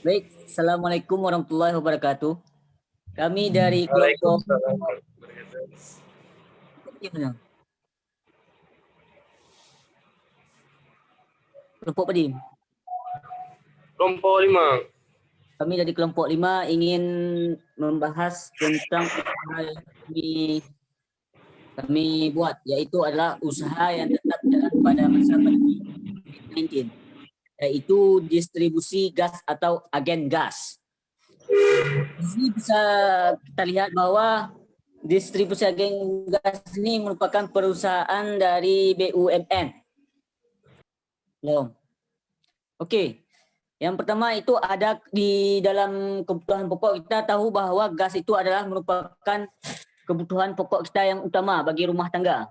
Baik, Assalamualaikum warahmatullahi wabarakatuh. Kami dari kelompok Waalaikumsalam warahmatullahi wabarakatuh. kelompok Padim. Kelompok 5. Kami dari kelompok 5 ingin membahas tentang usaha yang kami buat, yaitu adalah usaha yang tetap jalan pada masa pandemi COVID-19, yaitu distribusi gas atau agen gas. Di sini bisa kita lihat bahwa distribusi agen gas ini merupakan perusahaan dari BUMN. Oke. Yang pertama itu ada di dalam kebutuhan pokok, kita tahu bahwa gas itu adalah merupakan kebutuhan pokok kita yang utama bagi rumah tangga.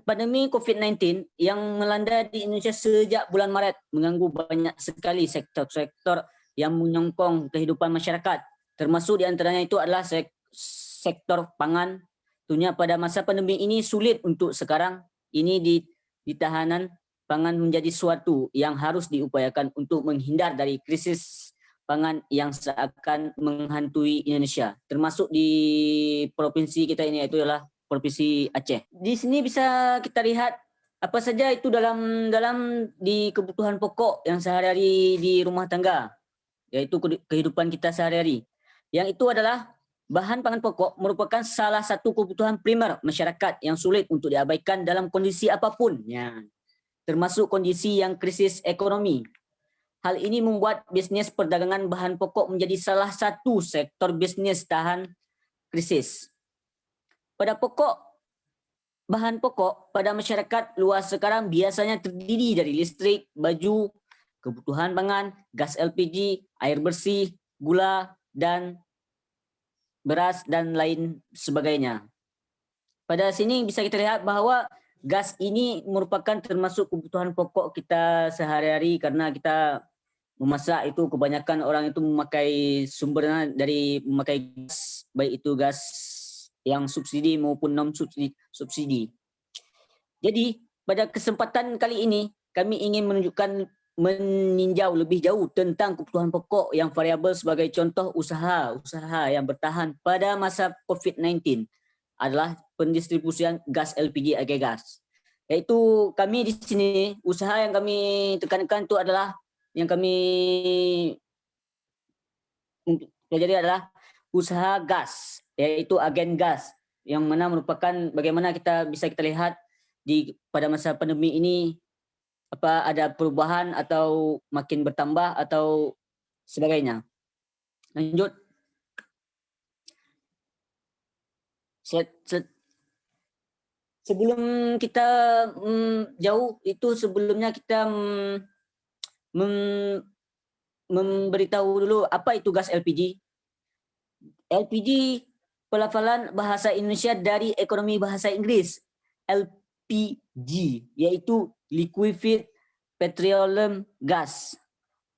Pandemi COVID-19 yang melanda di Indonesia sejak bulan Maret mengganggu banyak sekali sektor-sektor yang menyokong kehidupan masyarakat. Termasuk di antaranya itu adalah sektor pangan. Tentunya pada masa pandemi ini sulit untuk sekarang ini di tahanan pangan menjadi suatu yang harus diupayakan untuk menghindar dari krisis pangan yang seakan menghantui Indonesia, termasuk di provinsi kita ini, yaitu adalah Provinsi Aceh. Di sini bisa kita lihat apa saja itu dalam di kebutuhan pokok yang sehari-hari di rumah tangga, yaitu kehidupan kita sehari-hari. Yang itu adalah bahan pangan pokok merupakan salah satu kebutuhan primer masyarakat yang sulit untuk diabaikan dalam kondisi apapun. Ya. Termasuk kondisi yang krisis ekonomi. Hal ini membuat bisnis perdagangan bahan pokok menjadi salah satu sektor bisnis tahan krisis. Bahan pokok pada masyarakat luas sekarang biasanya terdiri dari listrik, baju, kebutuhan pangan, gas LPG, air bersih, gula, dan beras, dan lain sebagainya. Pada sini bisa kita lihat bahwa gas ini merupakan termasuk kebutuhan pokok kita sehari-hari, karena kita memasak itu kebanyakan orang itu memakai sumbernya dari memakai gas, baik itu gas yang subsidi maupun non subsidi. Jadi pada kesempatan kali ini kami ingin meninjau lebih jauh tentang kebutuhan pokok yang variabel sebagai contoh usaha yang bertahan pada masa COVID-19 adalah pendistribusian gas LPG Agegas. Yaitu kami di sini, usaha yang kami tekankan itu adalah yang kami pelajari adalah usaha gas, yaitu agen gas, yang mana merupakan bagaimana kita lihat pada masa pandemi ini, apa ada perubahan atau makin bertambah atau sebagainya. Lanjut. Sebelum kita jauh itu, sebelumnya kita memberitahu dulu apa itu gas LPG. LPG pelafalan bahasa Indonesia dari ekonomi bahasa Inggris. LPG yaitu liquefied petroleum gas.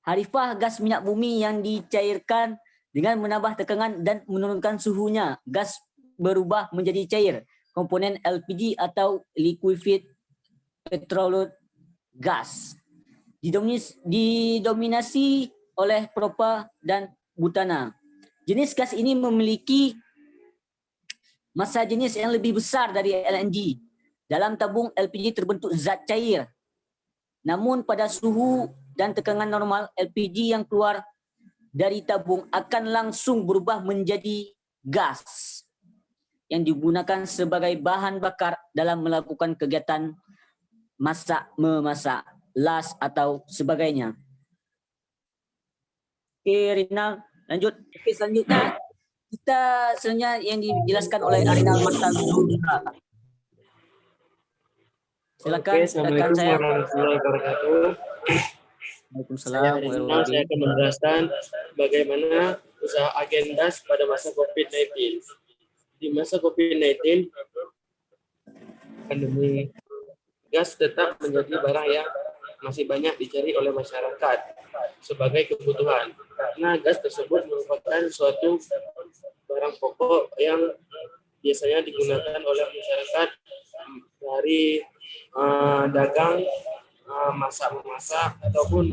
Harifah gas minyak bumi yang dicairkan dengan menambah tekanan dan menurunkan suhunya. Gas berubah menjadi cair. Komponen LPG atau liquefied petroleum gas didominasi oleh propa dan butana. Jenis gas ini memiliki massa jenis yang lebih besar dari LNG. Dalam tabung LPG terbentuk zat cair. Namun pada suhu dan tekanan normal, LPG yang keluar dari tabung akan langsung berubah menjadi gas yang digunakan sebagai bahan bakar dalam melakukan kegiatan memasak, las atau sebagainya. Oke, Rinal, lanjut. Oke, selanjutnya kita selanjutnya yang dijelaskan oleh Arinal Martal. Silakan. Assalamualaikum warahmatullahi wabarakatuh. Waalaikumsalam. Saya akan menjelaskan bagaimana usaha agen gas pada masa COVID-19. Di masa COVID-19, pandemi, gas tetap menjadi barang yang masih banyak dicari oleh masyarakat sebagai kebutuhan. Karena gas tersebut merupakan suatu barang pokok yang biasanya digunakan oleh masyarakat dari dagang, masak-memasak, ataupun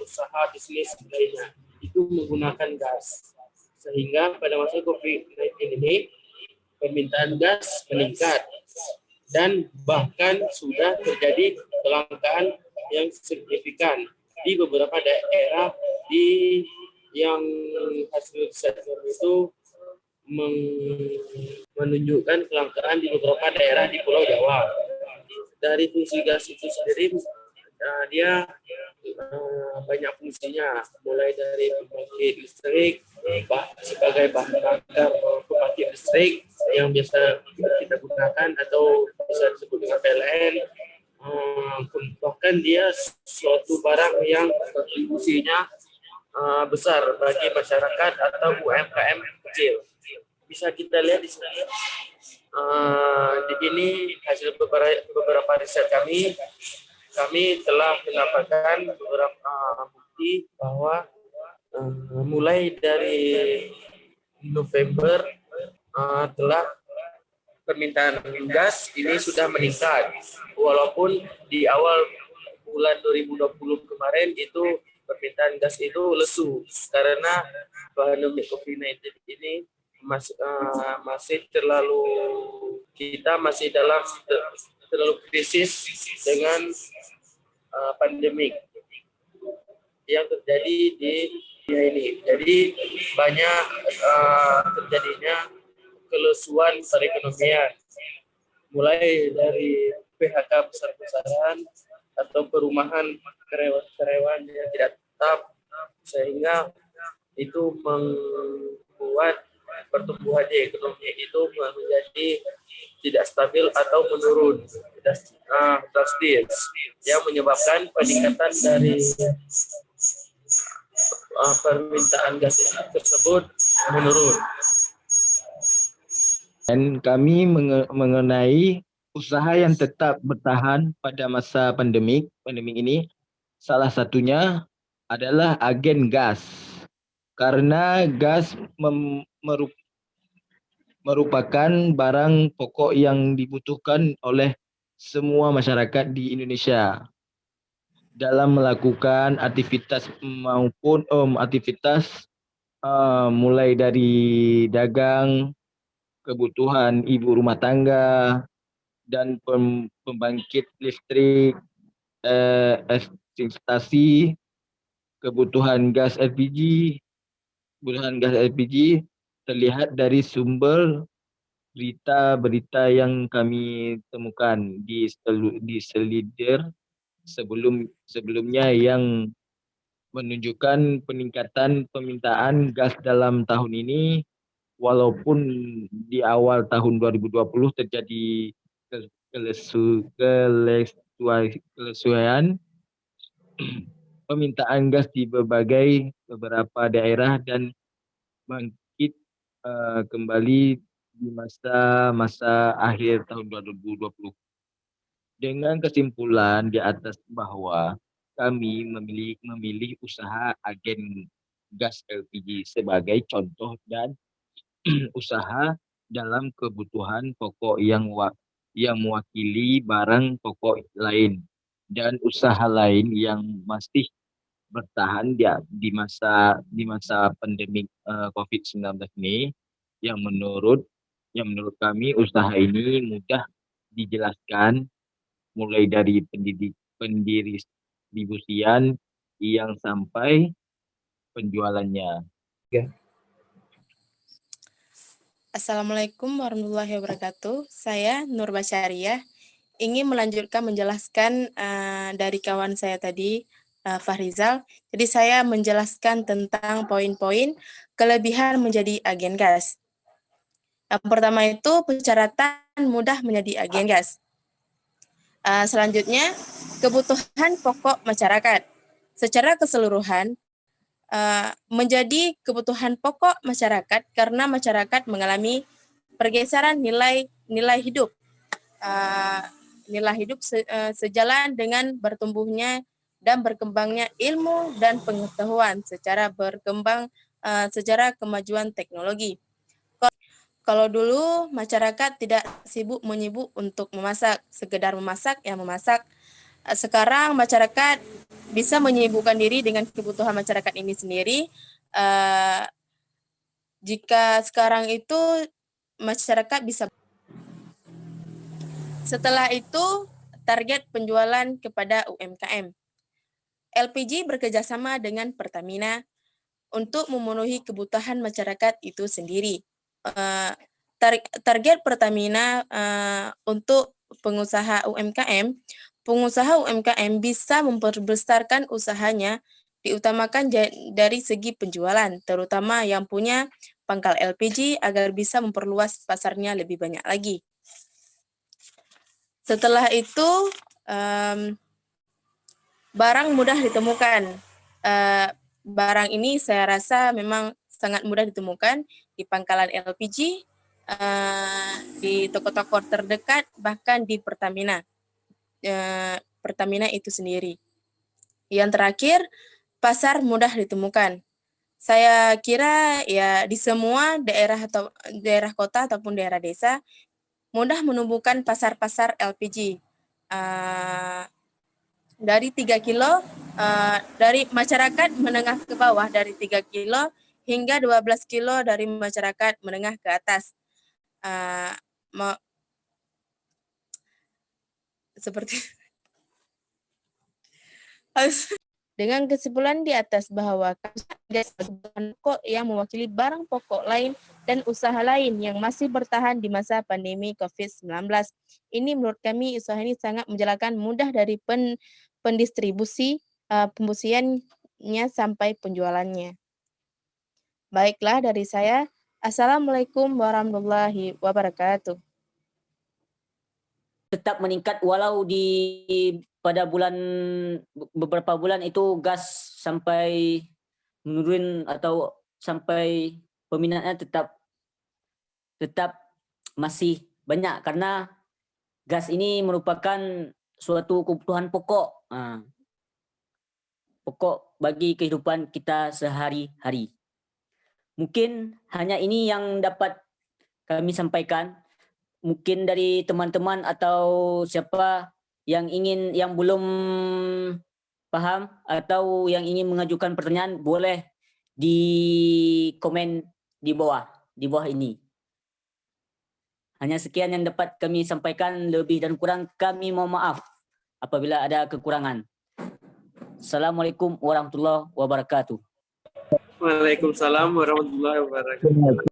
usaha bisnis lainnya itu menggunakan gas. Sehingga pada masa COVID-19 ini permintaan gas meningkat dan bahkan sudah terjadi kelangkaan yang signifikan di beberapa daerah yang hasil riset itu menunjukkan kelangkaan di beberapa daerah di Pulau Jawa. Dari fungsi gas itu sendiri, dia banyak fungsinya, mulai dari pembangkit listrik, sebagai bahan bakar pembangkit listrik yang biasa kita gunakan atau bisa disebut dengan PLN. Bahkan dia suatu barang yang kontribusinya besar bagi masyarakat atau UMKM kecil. Bisa kita lihat di sini. Di sini hasil beberapa riset kami telah mendapatkan beberapa bukti bahwa mulai dari November telah permintaan gas ini sudah meningkat, walaupun di awal bulan 2020 kemarin itu permintaan gas itu lesu karena pandemi COVID-19 ini masih terlalu krisis dengan pandemik yang terjadi di dunia ini. Jadi banyak terjadinya kelesuan perekonomian, mulai dari PHK besar-besaran atau perumahan karyawan yang tidak tetap, sehingga itu membuat pertumbuhan ekonomi itu menjadi tidak stabil atau menurun drastis, yang menyebabkan peningkatan dari permintaan gas tersebut menurun. Dan kami mengenai usaha yang tetap bertahan pada masa pandemik ini, salah satunya adalah agen gas. Karena gas merupakan barang pokok yang dibutuhkan oleh semua masyarakat di Indonesia dalam melakukan aktivitas mulai dari dagang, kebutuhan ibu rumah tangga, dan pembangkit listrik, stasi, kebutuhan gas LPG terlihat dari sumber berita-berita yang kami temukan di selidir sebelumnya yang menunjukkan peningkatan permintaan gas dalam tahun ini, walaupun di awal tahun 2020 terjadi kelesuaian permintaan gas di beberapa daerah dan bangkit kembali di masa akhir tahun 2020. Dengan kesimpulan di atas bahwa kami memilih usaha agen gas LPG sebagai contoh dan usaha dalam kebutuhan pokok yang mewakili barang pokok lain dan usaha lain yang masih bertahan di masa pandemi COVID-19 ini, yang menurut kami usaha ini mudah dijelaskan, mulai dari pendistribusian yang sampai penjualannya. Assalamualaikum warahmatullahi wabarakatuh. Saya Nur Basyariah ingin melanjutkan menjelaskan dari kawan saya tadi, Fahrizal. Jadi saya menjelaskan tentang poin-poin kelebihan menjadi agen gas. Yang pertama itu persyaratan mudah menjadi agen gas. Selanjutnya, kebutuhan pokok masyarakat. Secara keseluruhan, menjadi kebutuhan pokok masyarakat karena masyarakat mengalami pergeseran nilai hidup. Nilai hidup sejalan dengan bertumbuhnya dan berkembangnya ilmu dan pengetahuan secara kemajuan teknologi. Kalau dulu masyarakat tidak menyibuk untuk memasak, sekedar memasak, sekarang masyarakat bisa menyibukkan diri dengan kebutuhan masyarakat ini sendiri. Jika sekarang itu masyarakat bisa. Setelah itu, target penjualan kepada UMKM. LPG bekerjasama dengan Pertamina untuk memenuhi kebutuhan masyarakat itu sendiri. Target Pertamina untuk pengusaha UMKM bisa memperbesarkan usahanya, diutamakan dari segi penjualan, terutama yang punya pangkal LPG agar bisa memperluas pasarnya lebih banyak lagi. Setelah itu, barang mudah ditemukan. Barang ini saya rasa memang sangat mudah ditemukan di pangkalan LPG, di toko-toko terdekat, bahkan di Pertamina. Pertamina itu sendiri. Yang terakhir, pasar mudah ditemukan. Saya kira ya di semua daerah atau daerah kota ataupun daerah desa mudah menumbuhkan pasar-pasar LPG. Dari 3 kilo, dari masyarakat menengah ke bawah dari 3 kilo hingga 12 kilo dari masyarakat menengah ke atas. Seperti dengan kesimpulan di atas bahwa ada kebutuhan pokok yang mewakili barang pokok lain dan usaha lain yang masih bertahan di masa pandemi COVID-19. Ini menurut kami usaha ini sangat menjalankan mudah dari pembusiannya sampai penjualannya. Baiklah dari saya. Assalamualaikum warahmatullahi wabarakatuh. Tetap meningkat walau pada beberapa bulan itu gas sampai menurun atau sampai peminatnya tetap masih banyak karena gas ini merupakan suatu kebutuhan pokok bagi kehidupan kita sehari-hari. Mungkin hanya ini yang dapat kami sampaikan. Mungkin dari teman-teman atau siapa yang belum paham atau yang ingin mengajukan pertanyaan boleh di komen di bawah ini. Hanya sekian yang dapat kami sampaikan, lebih dan kurang kami mohon maaf apabila ada kekurangan. Assalamualaikum warahmatullahi wabarakatuh. Waalaikumsalam warahmatullahi wabarakatuh.